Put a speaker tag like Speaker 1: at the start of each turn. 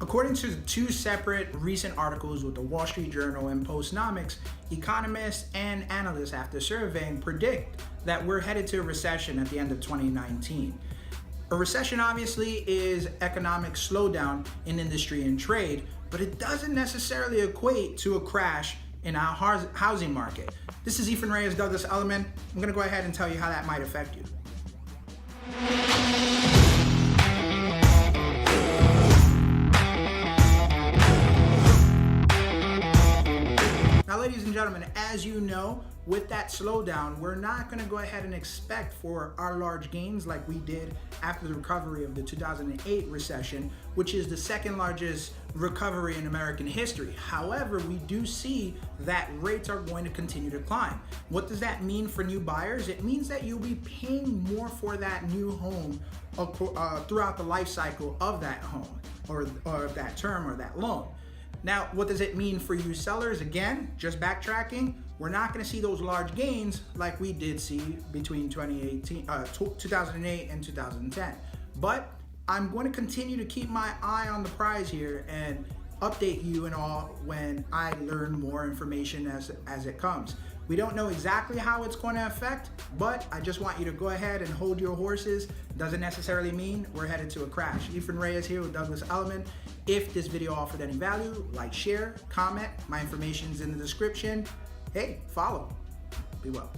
Speaker 1: According to two separate recent articles with the Wall Street Journal and Postnomics, economists and analysts, after surveying, predict that we're headed to a recession at the end of 2019. A recession obviously is economic slowdown in industry and trade, but it doesn't necessarily equate to a crash in our housing market. This is Ethan Reyes, Douglas Elliman. I'm going to go ahead and tell you how that might affect you. Now, ladies and gentlemen, as you know, with that slowdown, we're not going to go ahead and expect for our large gains like we did after the recovery of the 2008 recession, which is the second largest recovery in American history. However, we do see that rates are going to continue to climb. What does that mean for new buyers? It means that you'll be paying more for that new home throughout the life cycle of that home or that term or that loan. Now, what does it mean for you sellers? Again, just backtracking, we're not going to see those large gains like we did see between 2008 and 2010. But I'm going to continue to keep my eye on the prize here and update you and all when I learn more information as it comes. We don't know exactly how it's going to affect, but I just want you to go ahead and hold your horses. Doesn't necessarily mean we're headed to a crash. Ethan Reyes here with Douglas Elliman. If this video offered any value, like, share, comment. My information's in the description. Hey, follow. Be well.